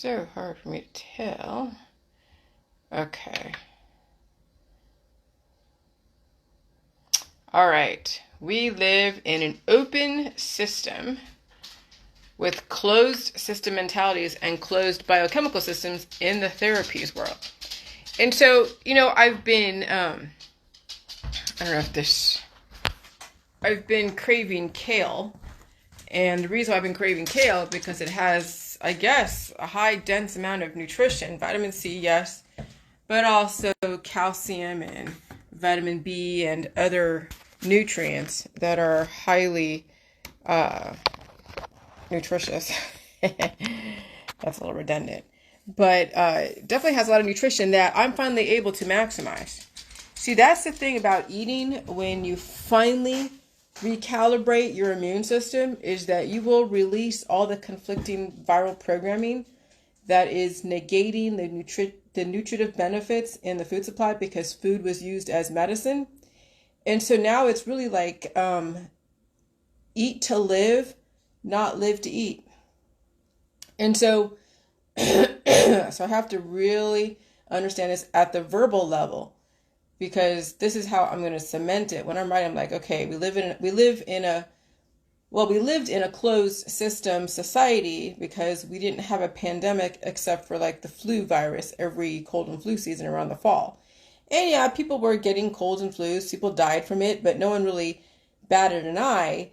so hard for me to tell. Okay. All right. We live in an open system with closed system mentalities and closed biochemical systems in the therapies world. And so, I've been, I've been craving kale. And the reason why I've been craving kale is because it has, I guess, a high dense amount of nutrition. Vitamin C, yes, but also calcium and vitamin B and other nutrients that are highly nutritious. That's a little redundant. But definitely has a lot of nutrition that I'm finally able to maximize. See, that's the thing about eating when you finally recalibrate your immune system, is that you will release all the conflicting viral programming that is negating the nutritive benefits in the food supply because food was used as medicine. And so now it's really like eat to live, not live to eat. And so, so I have to really understand this at the verbal level, because this is how I'm going to cement it. When I'm writing, I'm like, okay, we lived in a closed system society because we didn't have a pandemic except for like the flu virus every cold and flu season around the fall. And yeah, people were getting colds and flus, people died from it, but no one really batted an eye.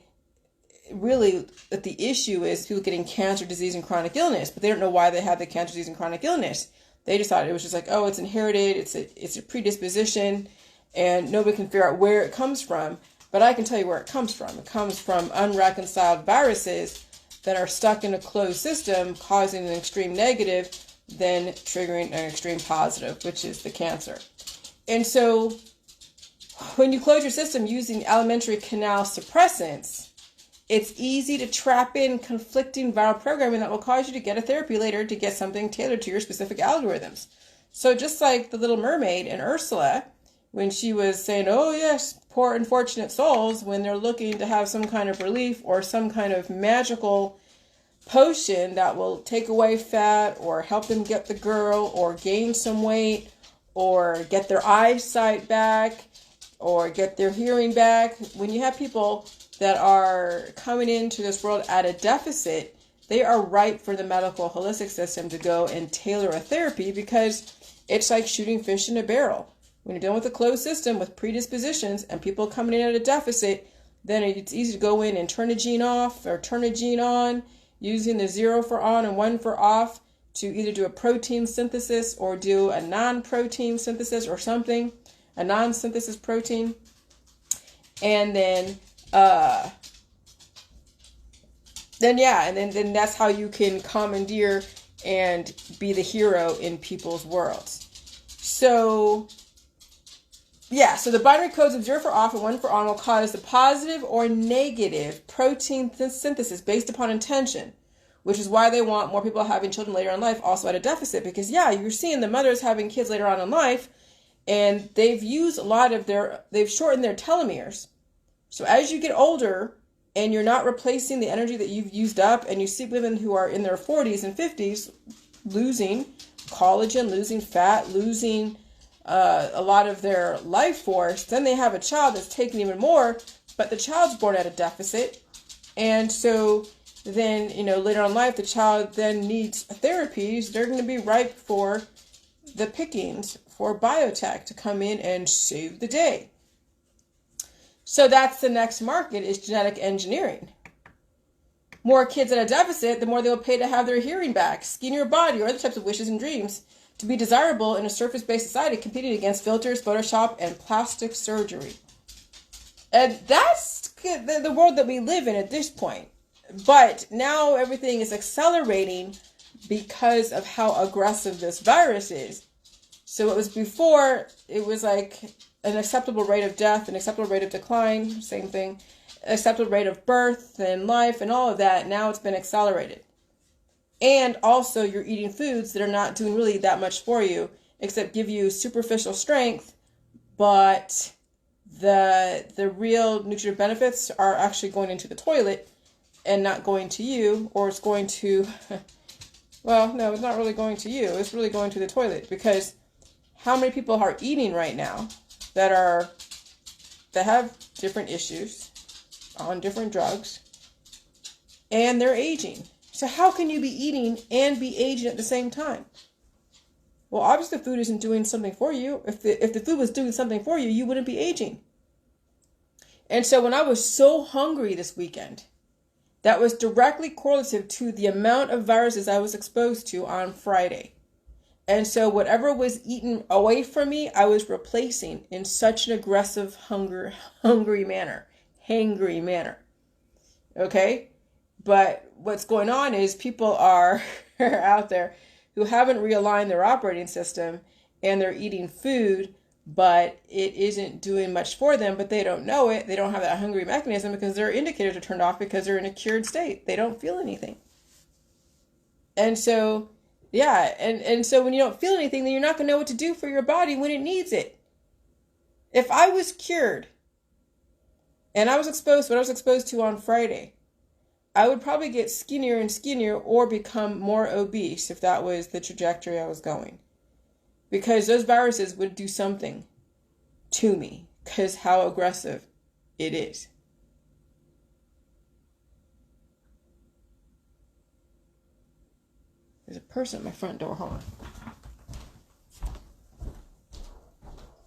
Really, the issue is people getting cancer, disease, and chronic illness, but they don't know why they have the cancer, disease, and chronic illness. They just thought it was just like, oh, it's inherited, it's a predisposition, and nobody can figure out where it comes from. But I can tell you where it comes from. It comes from unreconciled viruses that are stuck in a closed system, causing an extreme negative, then triggering an extreme positive, which is the cancer. And so when you close your system using alimentary canal suppressants, it's easy to trap in conflicting viral programming that will cause you to get a therapy later to get something tailored to your specific algorithms. So just like the Little Mermaid and Ursula, when she was saying, oh yes, poor unfortunate souls, when they're looking to have some kind of relief or some kind of magical potion that will take away fat or help them get the girl or gain some weight or get their eyesight back or get their hearing back. When you have people that are coming into this world at a deficit, they are ripe for the medical holistic system to go and tailor a therapy, because it's like shooting fish in a barrel. When you're dealing with a closed system with predispositions and people coming in at a deficit, then it's easy to go in and turn a gene off or turn a gene on, using the 0 for on and 1 for off to either do a protein synthesis or do a non-protein synthesis or something, a non-synthesis protein. And then then that's how you can commandeer and be the hero in people's worlds. So the binary codes of 0 for off and 1 for on will cause the positive or negative protein synthesis based upon intention, which is why they want more people having children later in life, also at a deficit, because you're seeing the mothers having kids later on in life, and they've used they've shortened their telomeres. So as you get older and you're not replacing the energy that you've used up, and you see women who are in their 40s and 50s losing collagen, losing fat, losing a lot of their life force, then they have a child that's taking even more, but the child's born at a deficit. And so then, later on in life, the child then needs therapies. They're going to be ripe for the pickings for biotech to come in and save the day. So that's the next market, is genetic engineering. More kids at a deficit, the more they will pay to have their hearing back, skinnier body, or other types of wishes and dreams to be desirable in a surface-based society competing against filters, Photoshop, and plastic surgery. And that's the world that we live in at this point. But now everything is accelerating because of how aggressive this virus is. So it was before, it was like an acceptable rate of death, an acceptable rate of decline, same thing, acceptable rate of birth and life and all of that. Now it's been accelerated. And also you're eating foods that are not doing really that much for you, except give you superficial strength, but the real nutritive benefits are actually going into the toilet and not going to you, or it's going to Well, no, it's not really going to you. It's really going to the toilet, because how many people are eating right now that have different issues, on different drugs, and they're aging? So how can you be eating and be aging at the same time? Well, obviously the food isn't doing something for you. If the food was doing something for you, you wouldn't be aging. And so when I was so hungry this weekend, that was directly correlative to the amount of viruses I was exposed to on Friday. And so whatever was eaten away from me, I was replacing in such an aggressive, hangry manner. Okay? But what's going on is people are out there who haven't realigned their operating system, and they're eating food, but it isn't doing much for them, but they don't know it. They don't have that hungry mechanism because their indicators are turned off because they're in a cured state. They don't feel anything. And so, yeah, and so when you don't feel anything, then you're not going to know what to do for your body when it needs it. If I was cured and I was exposed to what I was exposed to on Friday, I would probably get skinnier and skinnier or become more obese if that was the trajectory I was going. Because those viruses would do something to me because how aggressive it is. There's a person at my front door. Hold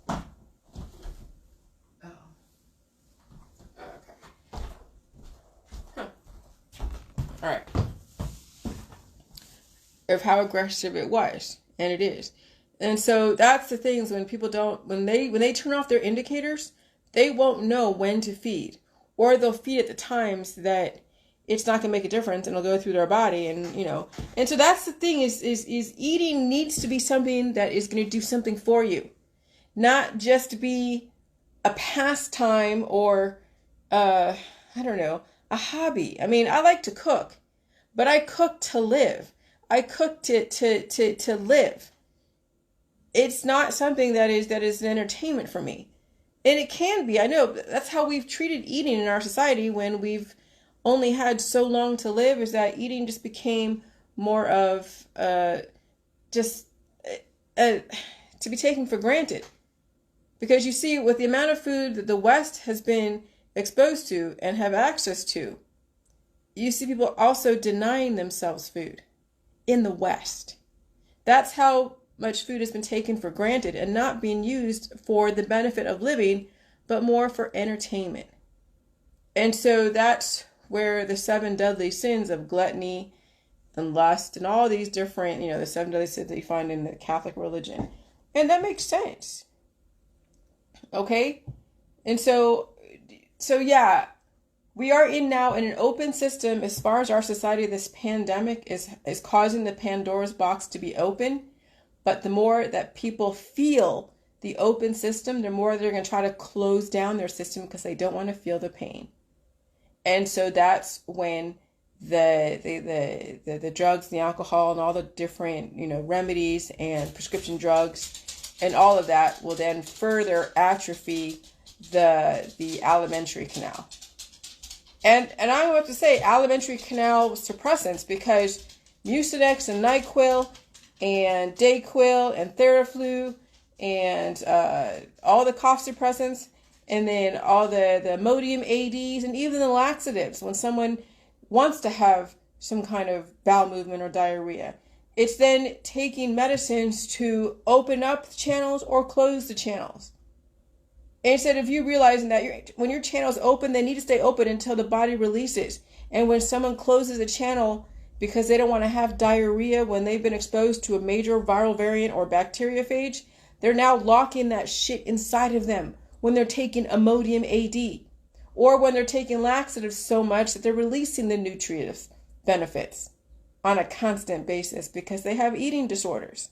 on. Oh. Okay. Huh. All right. Of how aggressive it was, and it is. And so that's the things when people don't, when they turn off their indicators, they won't know when to feed, or they'll feed at the times that it's not going to make a difference and it'll go through their body. And, and so that's the thing is eating needs to be something that is going to do something for you, not just be a pastime or, I don't know, a hobby. I mean, I like to cook, but I cook to live. I cook to live. It's not something that is an entertainment for me. And it can be. I know that's how we've treated eating in our society when we've only had so long to live, is that eating just became more of to be taken for granted. Because you see, with the amount of food that the West has been exposed to and have access to, you see people also denying themselves food in the West. That's how much food has been taken for granted and not being used for the benefit of living, but more for entertainment. And so that's where the 7 deadly sins of gluttony and lust and all these different, the 7 deadly sins that you find in the Catholic religion. And that makes sense. Okay? And so yeah, we are now in an open system as far as our society. This pandemic is causing the Pandora's box to be open. But the more that people feel the open system, the more they're going to try to close down their system because they don't want to feel the pain. And so that's when the drugs, the alcohol, and all the different, remedies and prescription drugs and all of that will then further atrophy the alimentary canal. And I'm about to say alimentary canal suppressants, because Mucinex and NyQuil and Dayquil and Theraflu and all the cough suppressants, and then all the Imodium ADs, and even the laxatives when someone wants to have some kind of bowel movement or diarrhea. It's then taking medicines to open up the channels or close the channels. Instead of you realizing that when your channel's open, they need to stay open until the body releases. And when someone closes a channel because they don't want to have diarrhea when they've been exposed to a major viral variant or bacteriophage, they're now locking that shit inside of them when they're taking Imodium AD, or when they're taking laxatives so much that they're releasing the nutritive benefits on a constant basis because they have eating disorders.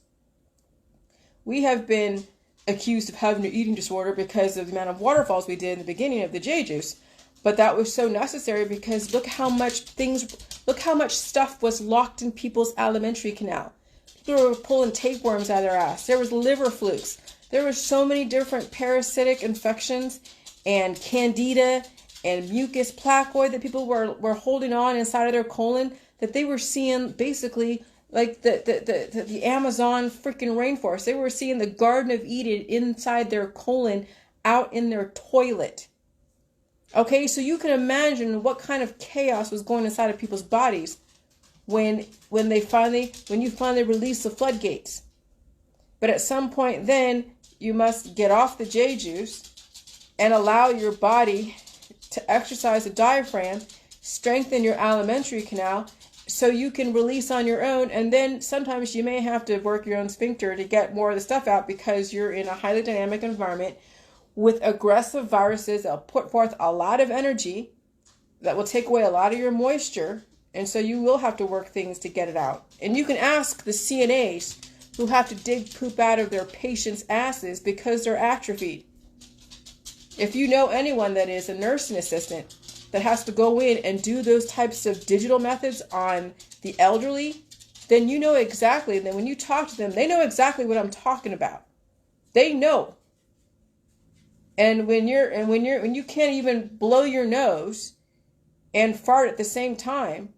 We have been accused of having an eating disorder because of the amount of waterfalls we did in the beginning of the J juice, but that was so necessary because look how much stuff was locked in people's alimentary canal. People were pulling tapeworms out of their ass. There was liver flukes. There were so many different parasitic infections and candida and mucus placoid that people were holding on inside of their colon, that they were seeing basically like the Amazon freaking rainforest. They were seeing the Garden of Eden inside their colon, out in their toilet. Okay, so you can imagine what kind of chaos was going inside of people's bodies when you finally release the floodgates. But at some point then, you must get off the J juice and allow your body to exercise the diaphragm, strengthen your alimentary canal, so you can release on your own. And then sometimes you may have to work your own sphincter to get more of the stuff out, because you're in a highly dynamic environment with aggressive viruses that will put forth a lot of energy, that will take away a lot of your moisture. And so you will have to work things to get it out. And you can ask the CNAs who have to dig poop out of their patients' asses because they're atrophied. If you know anyone that is a nursing assistant that has to go in and do those types of digital methods on the elderly, then you know exactly. Then when you talk to them, they know exactly what I'm talking about. They know. And when you can't even blow your nose and fart at the same time,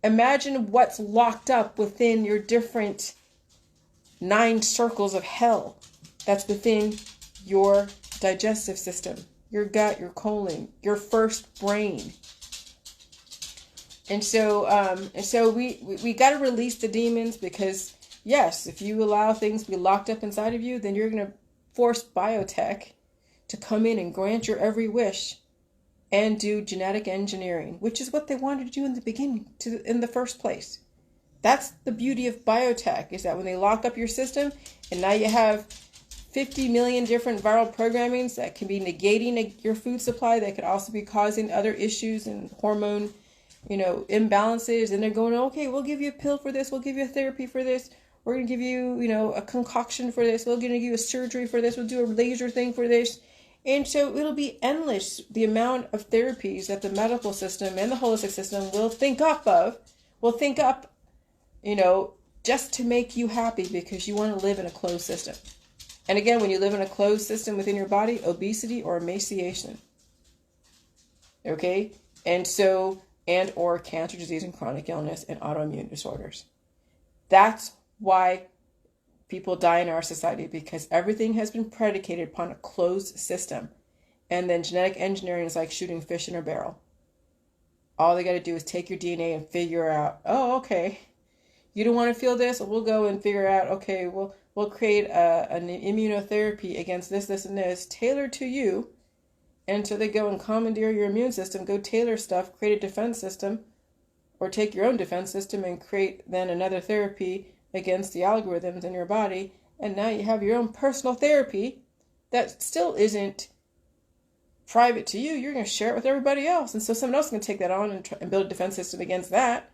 imagine what's locked up within your different 9 circles of hell that's within your digestive system, your gut, your colon, your first brain. And so we got to release the demons, because yes, if you allow things to be locked up inside of you, then you're going to force biotech to come in and grant your every wish and do genetic engineering, which is what they wanted to do in the beginning, in the first place. That's the beauty of biotech, is that when they lock up your system, and now you have 50 million different viral programmings that can be negating your food supply, that could also be causing other issues and hormone, imbalances. And they're going, okay, we'll give you a pill for this. We'll give you a therapy for this. We're going to give you, a concoction for this. We're going to give you a surgery for this. We'll do a laser thing for this. And so it'll be endless, the amount of therapies that the medical system and the holistic system will think up, just to make you happy, because you want to live in a closed system. And again, when you live in a closed system within your body, obesity or emaciation. Okay? or cancer, disease, and chronic illness and autoimmune disorders. That's why people die in our society, because everything has been predicated upon a closed system. And then genetic engineering is like shooting fish in a barrel. All they got to do is take your DNA and figure out, oh, okay, you don't want to feel this? Well, we'll go and figure out, okay, we'll create an immunotherapy against this, this, and this, tailored to you. And so they go and commandeer your immune system, go tailor stuff, create a defense system, or take your own defense system and create then another therapy against the algorithms in your body. And now you have your own personal therapy that still isn't private to you. You're going to share it with everybody else. And so someone else is going to take that on and build a defense system against that,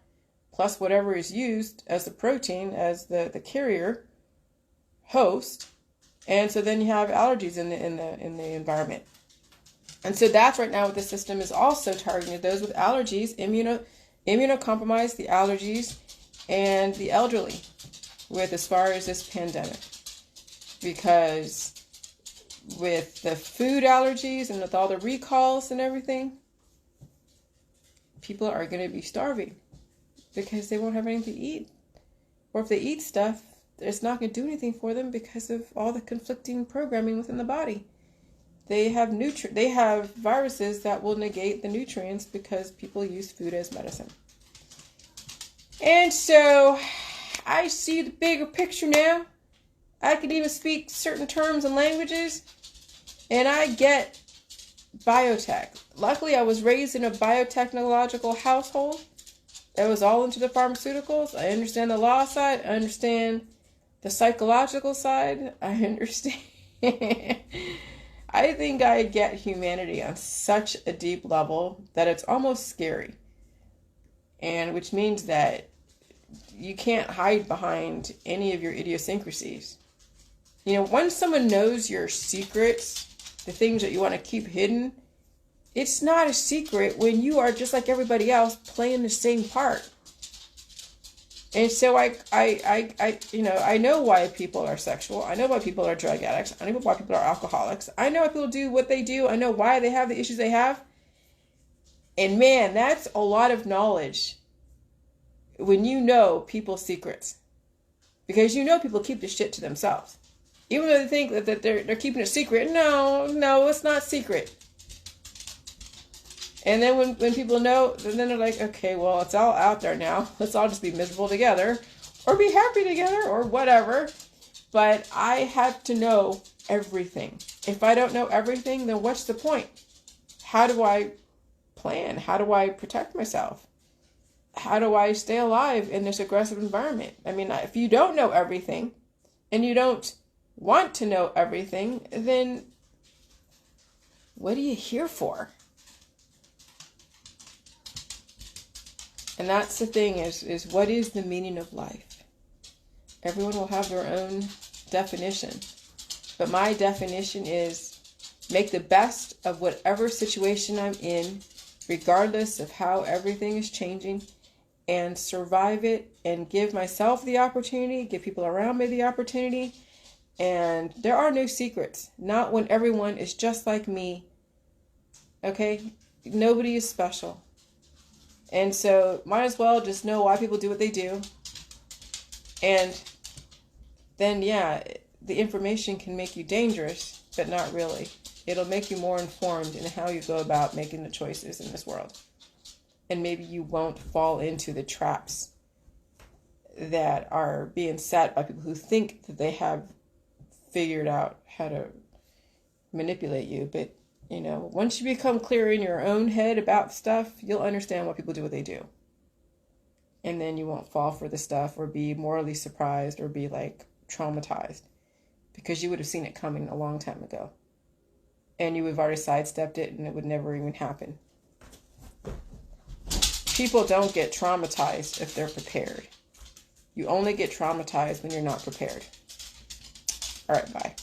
plus whatever is used as the protein, as the carrier host. And so then you have allergies in the environment. And so that's right now what the system is also targeting, those with allergies, immunocompromised, the allergies, and the elderly with as far as this pandemic. Because with the food allergies and with all the recalls and everything, people are going to be starving because they won't have anything to eat. Or if they eat stuff, it's not going to do anything for them because of all the conflicting programming within the body. They have viruses that will negate the nutrients because people use food as medicine. And so I see the bigger picture now. I can even speak certain terms and languages, and I get biotech. Luckily, I was raised in a biotechnological household that was all into the pharmaceuticals. I understand the law side. I understand the psychological side. I understand. I think I get humanity on such a deep level that it's almost scary. And which means that you can't hide behind any of your idiosyncrasies. You know, once someone knows your secrets, the things that you want to keep hidden, it's not a secret when you are just like everybody else playing the same part. And so I know why people are sexual. I know why people are drug addicts. I know why people are alcoholics. I know why people do what they do. I know why they have the issues they have. And man, that's a lot of knowledge when you know people's secrets. Because you know people keep this shit to themselves. Even though they think that they're keeping it secret. No, it's not secret. And then when people know, then they're like, okay, well, it's all out there now. Let's all just be miserable together. Or be happy together, or whatever. But I have to know everything. If I don't know everything, then what's the point? How do I plan? How do I protect myself? How do I stay alive in this aggressive environment? I mean, if you don't know everything and you don't want to know everything, then what are you here for? And that's the thing is what is the meaning of life? Everyone will have their own definition. But my definition is make the best of whatever situation I'm in, regardless of how everything is changing, and survive it and give myself the opportunity, give people around me the opportunity. And there are no secrets. Not when everyone is just like me. Okay? Nobody is special. And so might as well just know why people do what they do. And then, yeah, the information can make you dangerous, but not really. It'll make you more informed in how you go about making the choices in this world. And maybe you won't fall into the traps that are being set by people who think that they have figured out how to manipulate you. But, you know, once you become clear in your own head about stuff, you'll understand why people do what they do. And then you won't fall for the stuff or be morally surprised or be like traumatized, because you would have seen it coming a long time ago. And you would have already sidestepped it and it would never even happen. People don't get traumatized if they're prepared. You only get traumatized when you're not prepared. All right, bye.